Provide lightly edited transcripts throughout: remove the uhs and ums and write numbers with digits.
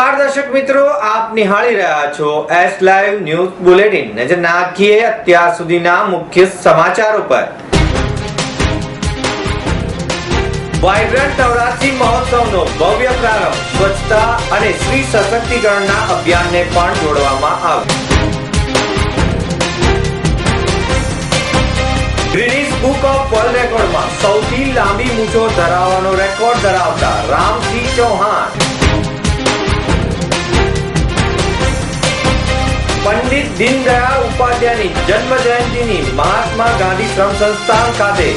નમસ્કાર દર્શક મિત્રો, આપ નિહાળી રહ્યા છો એસ લાઈવ ન્યૂઝ બુલેટિન। નજર નાખીએ અત્યાર સુધીના મુખ્ય સમાચારો પર। વાઇબ્રન્ટ નવરાત્રી મહોત્સવનો ભવ્ય પ્રારંભ, સ્વચ્છતા અને સ્ત્રી સશક્તિકરણના અભિયાનને પણ જોડવામાં આવ્યો। ગિનિસ બુક ઓફ વર્લ્ડ રેકોર્ડમાં સૌથી લાંબી મૂછો ધરાવવાનો રેકોર્ડ ધરાવતા રામસિંહ ચૌહાણ। पंडित दीनदयाल उपाध्याय जन्म जयंती महात्मा गांधी श्रम संस्थान खाते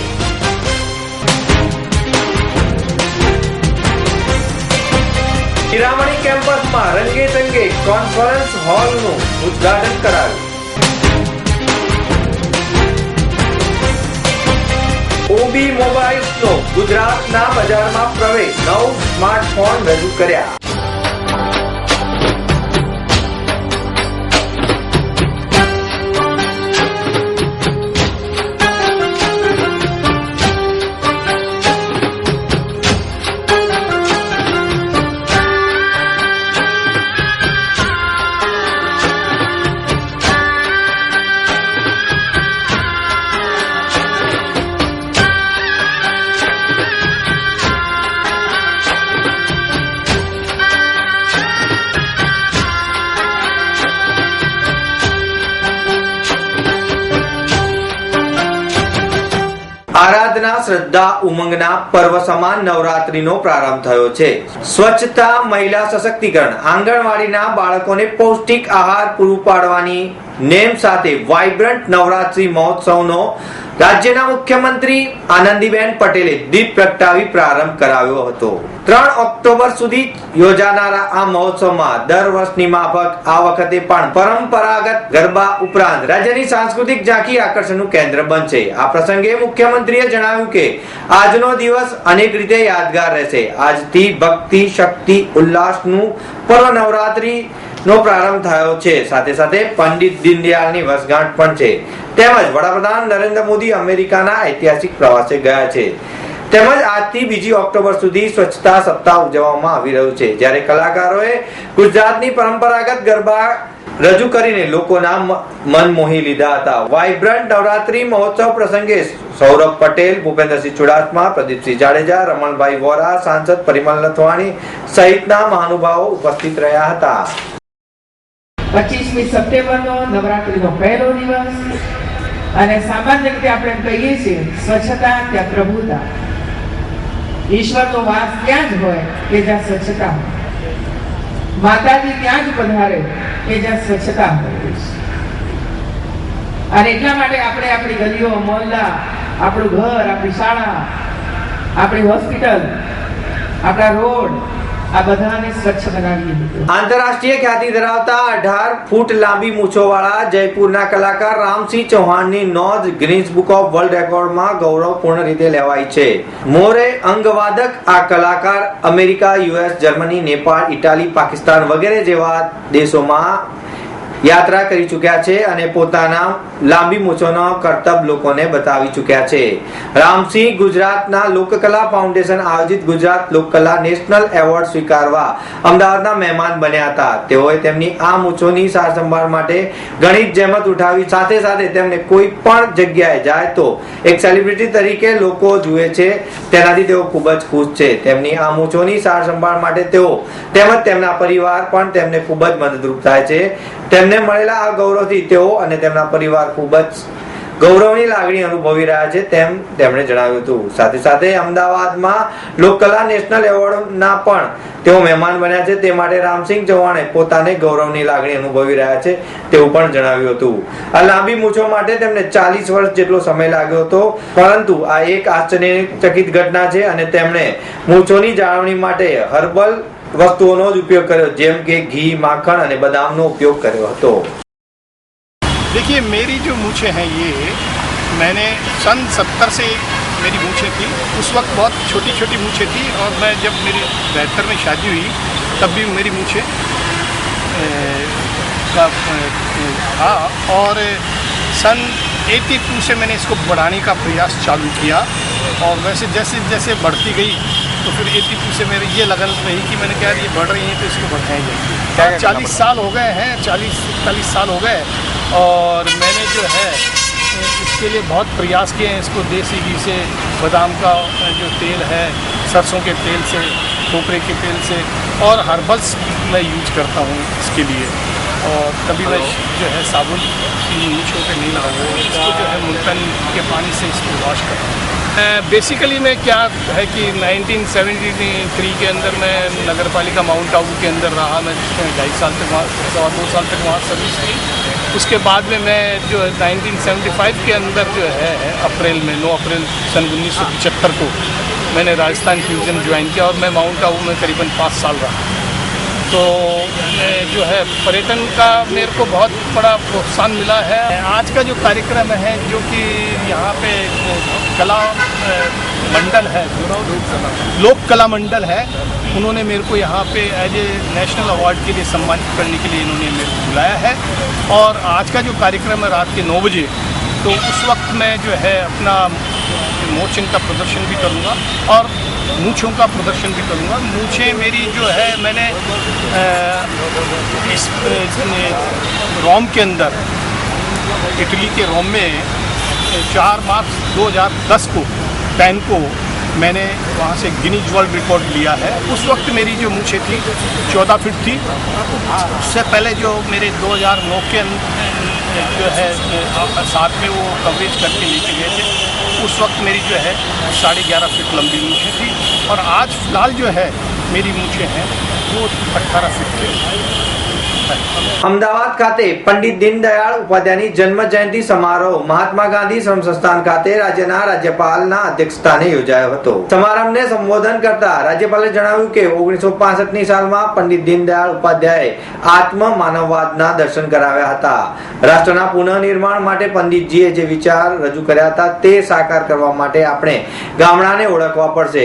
हीरामणी केम्पस में रंगे रंगे कॉन्फ्रेंस हॉल નું ઉદ્ઘાટન કરાયું। ઓબી મોબાઈલ્સ નો ગુજરાતના બજારમાં પ્રવેશ, 9 સ્માર્ટફોન રજૂ કર્યા। આરાધના, શ્રદ્ધા, ઉમંગના પર્વ સમાન નવરાત્રીનો પ્રારંભ થયો છે। સ્વચ્છતા, મહિલા સશક્તિકરણ, આંગણવાડીના બાળકોને પૌષ્ટિક આહાર પૂરું પાડવાની નેમ સાથે વાઇબ્રન્ટ નવરાત્રી મહોત્સવનો રાજ્યના મુખ્યમંત્રી આનંદીબેન પટેલે દીપ પ્રગટાવી પ્રારંભ કરાવ્યો હતો। 3 ઓક્ટોબર સુધી યોજાનારા આ મહોત્સવમાં દર વર્ષની માફક આ વખતે પણ પરંપરાગત ગરબા ઉપરાંત રાજ્યની સાંસ્કૃતિક ઝાંખી આકર્ષણનું કેન્દ્ર બનશે। આ પ્રસંગે મુખ્યમંત્રીએ જણાવ્યું કે આજનો દિવસ અનેક રીતે યાદગાર રહેશે। આજથી ભક્તિ, શક્તિ, ઉલ્લાસનું પર્વ નવરાત્રી નો પ્રારંભ થયો છે। સાથે સાથે પંડિત દીનદયાળની વર્ષગાંઠ પણ છે। તેમજ વડાપ્રધાન નરેન્દ્ર મોદી અમેરિકાના ઐતિહાસિક પ્રવાસે ગયા છે। તેમજ આજથી 2 ઓક્ટોબર સુધી સ્વચ્છતા સપ્તાહ ઉજવવામાં આવી રહ્યું છે, જ્યારે કલાકારોએ ગુજરાતની પરંપરાગત ગરબા રજૂ કરીને લોકોના મન મોહી લીધા હતા। વાઇબ્રન્ટ નવરાત્રી મહોત્સવ પ્રસંગે સૌરભ પટેલ, ભૂપેન્દ્રસિંહ ચુડાસમા, પ્રદીપસિંહ જાડેજા, રમણભાઈ વોરા, સાંસદ પરિમલ નથવાણી સહિતના મહાનુભાવો ઉપસ્થિત રહ્યા હતા। 25મી સપ્ટેમ્બરનો નવરાત્રીનો પહેલો દિવસ અને સામાન્ય રીતે આપણે કહીએ છીએ સ્વચ્છતા ત્યાં પ્રભુતા। ઈશ્વરનો વાસ ત્યાં જ હોય કે જ્યાં સ્વચ્છતા હોય। માતાજી ત્યાં જ પધારે કે જ્યાં સ્વચ્છતા હોય। અને એટલા માટે આપણે આપણી ગલીઓ, મોહલ્લા, આપણું ઘર, આપણી શાળા, આપણી હોસ્પિટલ, આપણા રોડ આંતરરાષ્ટ્રીય ખ્યાતિ ધરાવતા 18 ફૂટ લાંબી મૂછોવાળા જયપુરના કલાકાર રામસિંહ ચૌહાણની નોંધ ગિનિસ બુક ઓફ વર્લ્ડ રેકોર્ડમાં ગૌરવપૂર્ણ રીતે લેવાઈ છે। મોરે અંગવાદક આ કલાકાર America, US, Germany, Nepal, Italy, Pakistan વગેરે જેવા દેશોમાં યાત્રા કરી ચૂક્યા છે અને પોતાના લાંબી મૂછોનો કરતબ લોકોને બતાવી ચૂક્યા છે। રામસિંહ ગુજરાતના લોકકલા ફાઉન્ડેશન આયોજિત ગુજરાત લોકકલા નેશનલ એવોર્ડ સ્વીકારવા અમદાવાદના મહેમાન બન્યા હતા। તેઓએ તેમની આ મૂછોની સારસંભાળ માટે ઘણી જહેમત ઉઠાવી। સાથે સાથે તેમને કોઈ પણ જગ્યાએ જાય તો એક સેલિબ્રિટી તરીકે લોકો જુએ છે, તેનાથી તેઓ ખૂબ જ ખુશ છે। તેમની આ મૂછોની સારસંભાળ માટે તેઓ તેમજ તેમના પરિવાર પણ તેમને ખૂબ જ મદદરૂપ થાય છે। તેમને મળેલા આ ગૌરવથી તેઓ અને તેમના પરિવાર ખૂબ જ ગૌરવની લાગણી અનુભવી રહ્યા છે, તેમ તેમણે જણાવ્યું હતું। સાથે સાથે અમદાવાદમાં લોકકલા નેશનલ એવોર્ડના પણ તેઓ મહેમાન બન્યા છે, તે માટે રામસિંહ ચૌહાણે પોતાને ગૌરવની લાગણી અનુભવી રહ્યા છે તેવું પણ જણાવ્યું હતું। આ લાંબી મૂછો માટે તેમને 40 વર્ષ જેટલો સમય લાગ્યો હતો, પરંતુ આ એક આશ્ચર્યચકિત ઘટના છે અને તેમણે મૂછોની જાળવણી માટે હર્બલ વસ્તુઓનો જ ઉપયોગ કર્યો, જેમ કે ઘી, માખણ અને બદામનો ઉપયોગ કર્યો હતો। देखिए, मेरी जो मूछें हैं ये मैंने सन 70 से मेरी मूछें थी। उस वक्त बहुत छोटी छोटी मूछें थी और मैं जब मेरी 72 में शादी हुई तब भी मेरी मूछें था और सन 82 से मैंने इसको बढ़ाने का प्रयास चालू किया और वैसे जैसे जैसे बढ़ती गई तो फिर 82 से मेरी ये लगन रही कि मैंने कहा ये बढ़ रही है तो इसको बढ़ाया जाएगी। 40 साल हो गए हैं, 40-41 साल हो गए और मैंने जो है इसके लिए बहुत प्रयास किए हैं। इसको देसी घी से, बादाम का जो तेल है, सरसों के तेल से, खोपरे के तेल से और हर्बल्स मैं यूज करता हूँ इसके लिए। और कभी मैं जो है साबुन की मूँछों पे नहीं लगाऊँ, इसको जो है मुल्तानी के पानी से इसको वॉश करता हूँ। बेसिकली मैं क्या है कि 1973 के अंदर मैं नगर पालिका माउंट आबू के अंदर रहा। मैं 2.5 साल तक वहाँ, 2 साल तक वहाँ सर्विस की। उसके बाद में मैं जो है 1975 के अंदर जो है अप्रैल में 9 अप्रैल सन 1975 को मैंने राजस्थान फ्यूजन ज्वाइन किया और मैं माउंट आबू में करीबन 5 साल रहा। तो मैं जो है पर्यटन का मेरे को बहुत बड़ा प्रोत्साहन मिला है। आज का जो कार्यक्रम है जो कि यहाँ पे कला मंडल है, लोक कला मंडल है, उन्होंने मेरे को यहाँ पे एज ए नेशनल अवार्ड के लिए सम्मानित करने के लिए इन्होंने मेरे को बुलाया है। और आज का जो कार्यक्रम है रात के 9 बजे, तो उस वक्त मैं जो है अपना मोचन का प्रदर्शन भी करूँगा और मूँछों का प्रदर्शन भी करूँगा। मूँछें मेरी जो है मैंने इस रोम के अंदर, इटली के रोम में 4 मार्च 2010 को 10 को मैंने वहाँ से गिनीज वर्ल्ड रिकॉर्ड लिया है। उस वक्त मेरी जो मूँछें थी 14 फीट थी। उससे पहले जो मेरे 2009 के जो है साथ में वो कवरेज करके लेके गए थे, उस वक्त मेरी जो है 11.5 फीट लंबी मूँछें थी। और आज फिलहाल जो है मेरी मूँछें हैं वो 18 फीट की। અમદાવાદ ખાતે પંડિત દીનદયાળ ઉપાધ્યાયની જન્મ જયંતિ સમારોહ મહાત્મા ગાંધી શ્રમ સંસ્થાન ખાતે રાજ્યના રાજ્યપાલના અધ્યક્ષસ્થાને યોજાયો હતો। સમારંભને સંબોધન કરતા રાજ્યપાલે જણાવ્યું કે 1965ની સાલમાં પંડિત દીનદયાળ ઉપાધ્યાયે આત્મ માનવવાદના દર્શન કરાવ્યા હતા। રાષ્ટ્રના પુનઃનિર્માણ માટે પંડિતજીએ જે વિચાર રજૂ કર્યા હતા તે સાકાર કરવા માટે આપણે ગામડાને ઓળખવા પડશે,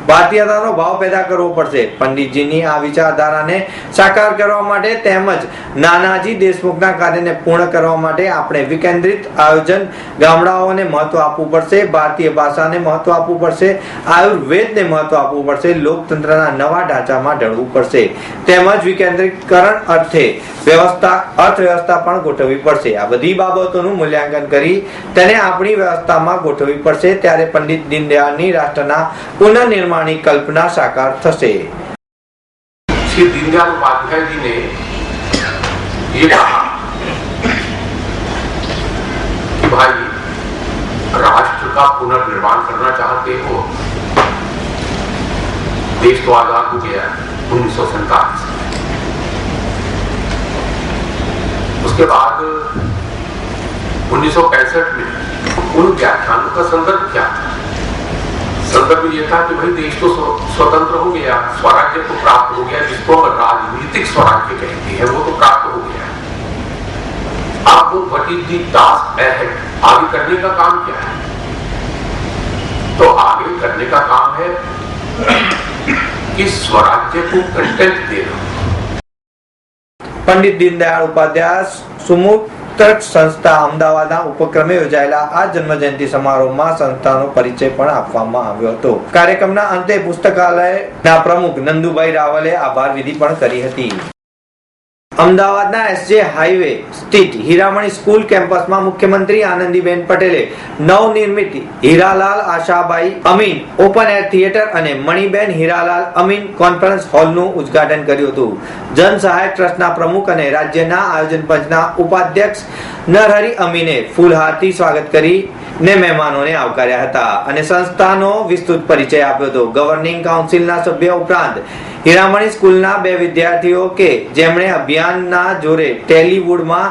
ભારતીયતાનો ભાવ પેદા કરવો પડશે। પંડિતજીની આ વિચારધારાને સાકાર કરવા માટે તેમજ નાનાજી દેશમુખના કાર્યને પૂર્ણ કરવા માટે આપણે વિકેન્દ્રિત આયોજન, ગામડાઓને મહત્વ આપવું પડશે, ભારતીય ભાષાને મહત્વ આપવું પડશે, આયુર્વેદને મહત્વ આપવું પડશે, લોકતંત્રના નવા ઢાંચામાં ઢળવું પડશે તેમજ વિકેન્દ્રીકરણ અર્થે અર્થવ્યવસ્થા પણ ગોઠવવી પડશે। આ બધી બાબતોનું મૂલ્યાંકન કરી તેને આપણી વ્યવસ્થામાં ગોઠવવી પડશે, ત્યારે પંડિત દીનદયાળની રાષ્ટ્રના પુનઃનિર્માણની कल्पना साकार थसे। श्री दीनदयाल उपाध्याय जी ने ये कहा कि भाई राष्ट्र का पुनर्निर्माण करना चाहते हो, देश तो आजाद हो गया 1947। उसके बाद 1965 में उन व्याख्यानों का संदर्भ क्या था? संदर्भ ये था कि भाई देश तो स्वतंत्र हो गया, स्वराज्य तो प्राप्त हो गया, जिसको राजनीतिक स्वराज्य कहते हैं वो तो प्राप्त हो गया। अब what is the task ahead, आगे करने का काम क्या है? तो आगे करने का काम है कि स्वराज्य को कंटेंट देना। पंडित दीनदयाळ उपाध्याय सुमुख संस्था अमदावादના ઉપક્રમે યોજાયેલા આ જન્મજયંતિ સમારોહમાં સંસ્થાનો પરિચય પણ આપવામાં આવ્યો હતો। કાર્યક્રમના અંતે પુસ્તકાલયના પ્રમુખ નંદુભાઈ રાવલે આભાર વિધિ પણ કરી હતી। અમદાવાદના એસજે હાઈવે સ્થિત હીરામણી સ્કૂલ કેમ્પસમાં મુખ્યમંત્રી આનંદીબેન પટેલે નવનિર્મિત Hiralal Ashabai Amin open air theatre અને મણિબેન હીરાલાલ અમીન કોન્ફરન્સ હોલનું ઉદ્ઘાટન કર્યું હતું। જન સહાયક ટ્રસ્ટના પ્રમુખ અને રાજ્યના આયોજન પંચના ઉપાધ્યક્ષ નરહરી અમીને ફૂલહારથી સ્વાગત કરીને મહેમાનોને આવકાર્યા હતા અને સંસ્થાનો વિસ્તૃત પરિચય આપ્યો હતો। ગવર્નિંગ કાઉન્સિલના સભ્ય ઉપરાંત હીરામણી સ્કૂલના 2 વિદ્યાર્થીઓ કે જેમણે અભિયાનના જોરે ટેલીવુડમાં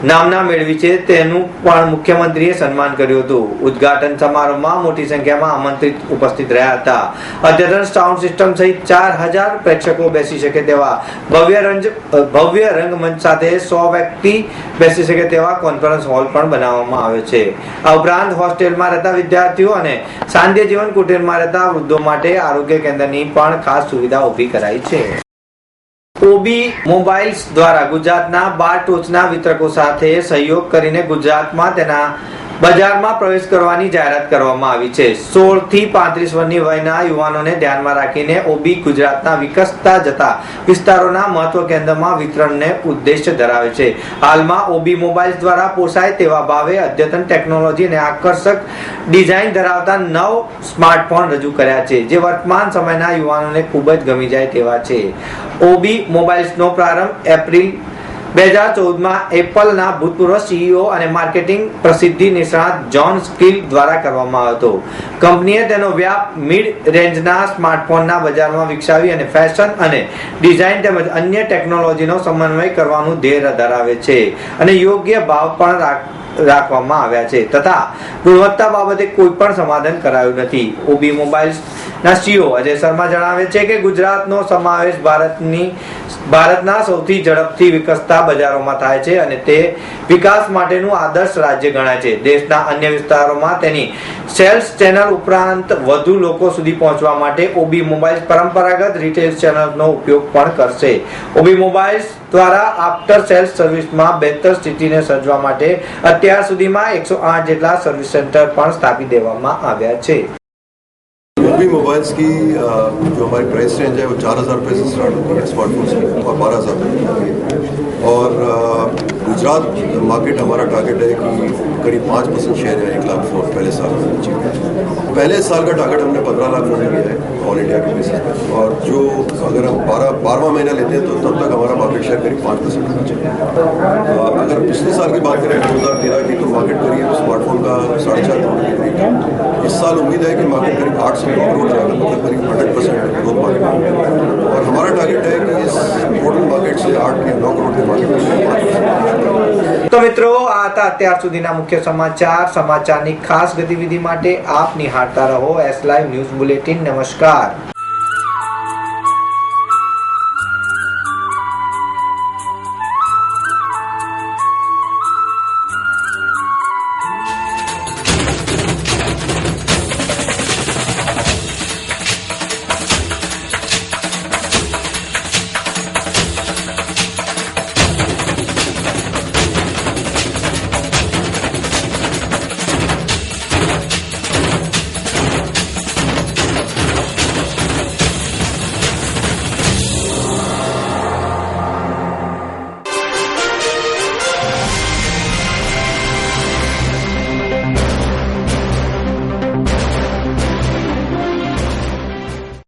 નામના મેળવી છે તેનું પણ મુખ્યમંત્રીએ સન્માન કર્યું હતું। ઉદ્ઘાટન સમારોહમાં મોટી સંખ્યામાં આમંત્રિત ઉપસ્થિત રહ્યા હતા। અદ્યતન સાઉન્ડ સિસ્ટમ સહિત 4000 પ્રેક્ષકો બેસી શકે તેવા ભવ્ય રંગમંચ સાથે 100 વ્યક્તિ બેસી શકે તેવા કોન્ફરન્સ હોલ પણ બનાવવામાં આવ્યો છે। આ ઉપરાંત હોસ્ટેલમાં રહેતા વિદ્યાર્થીઓ અને સાંધ્ય જીવન કુટીરમાં રહેતા વૃદ્ધો માટે આરોગ્ય કેન્દ્રની પણ ખાસ સુવિધા ઊભી કરાઈ છે। ઓબી મોબાઈલ્સ દ્વારા ગુજરાતના 12 ટોચના વિતરકો સાથે સહયોગ કરીને ગુજરાતમાં તેના બજારમાં પ્રવેશ કરવાની જાહેરાત કરવામાં આવી છે. 16 થી 35 વર્ષની વયના યુવાનોને ધ્યાનમાં રાખીને ઓબી ગુજરાતના વિકસતા જતા વિસ્તારોના મહત્વ કેન્દ્રમાં વિતરણને ઉદ્દેશ્ય ધરાવે છે. હાલમાં ઓબી મોબાઈલ્સ દ્વારા પોસાય તેવા ભાવે અદ્યતન ટેકનોલોજી અને આકર્ષક ડિઝાઇન ધરાવતા 9 સ્માર્ટફોન રજૂ કર્યા છે, જે વર્તમાન સમયના યુવાનોને ખૂબ જ ગમી જાય તેવા છે. ઓબી મોબાઈલ્સનો પ્રારંભ એપ્રિલ 2014માં એપલના ભૂતપૂર્વ CEO અને માર્કેટિંગ પ્રસિદ્ધિ નિષ્ણાત જ્હોન સ્કિલ દ્વારા કરવામાં આવ્યો હતો. કંપનીએ તેનો વ્યાપ મિડ રેન્જના સ્માર્ટફોનના બજારમાં વિકસાવી અને ફેશન અને ડિઝાઇન તેમજ અન્ય ટેકનોલોજીનો સમન્વય કરવાનું ધ્યેય ધરાવે છે અને યોગ્ય ભાવ પણ રાખવામાં આવ્યા છે તથા ગુણવત્તા બાબતે કોઈ પણ સમાધાન કરાયું નથી. ઓબી મોબાઈલ્સના CEO અજય શર્મા જણાવે છે કે ગુજરાતનો સમાવેશ ભારતના સૌથી ઝડપથી વિકસતા બજારોમાં થાય છે અને તે વિકાસ માટેનું આદર્શ રાજ્ય ગણાય છે. દેશના અન્ય વિસ્તારોમાં તેની સેલ્સ ચેનલ ઉપરાંત વધુ લોકો સુધી પહોંચવા માટે ઓબી મોબાઈલ્સ પરંપરાગત રિટેલ ચેનલનો ઉપયોગ પણ કરશે. ઓબી મોબાઈલ્સ દ્વારા આફ્ટર સેલ્સ સર્વિસમાં બહેતર સ્થિતિને સર્જવા માટે અત્યાર સુધીમાં 108 જેટલા સર્વિસ સેન્ટર પણ સ્થાપી દેવામાં આવ્યા છે. ओबी मोबाइल्स की जो हमारी प्राइस रेंज है वो 4,000 रुपये से स्टार्ट होती है स्मार्टफोन्स की और 12,000 रुपये की है. और गुजरात मार्केट हमारा टारगेट है कि करीब 5% शेयर है 1 लाख फोन पहले साल में अचीव. पहले साल का टारगेट हमने 15 लाख फोन किया है ऑल इंडिया के बेसिस पे. और जो अगर हम 12वां महीना लेते हैं तो तब तक हमारा मार्केट शेयर करीब 5% होना चाहिए. अगर पिछले साल की बात करें 2013 की तो मार्केट करीब स्मार्टफोन का 4.5 करोड़ के करीब था. इस साल उम्मीद है कि मार्केट करीब 8 से 9 करोड़ जाएगा, मतलब करीब 100% ग्रोथ मार्केट. और हमारा टारगेट है कि इस टोटल मार्केट से 8 या 9 करोड़ के मार्केट में. તો મિત્રો, આ હતા અત્યાર સુધીના મુખ્ય સમાચારની ખાસ ગતિવિધિ માટે આપ નિહાળતા રહો એસ લાઈવ ન્યૂઝ બુલેટિન. નમસ્કાર.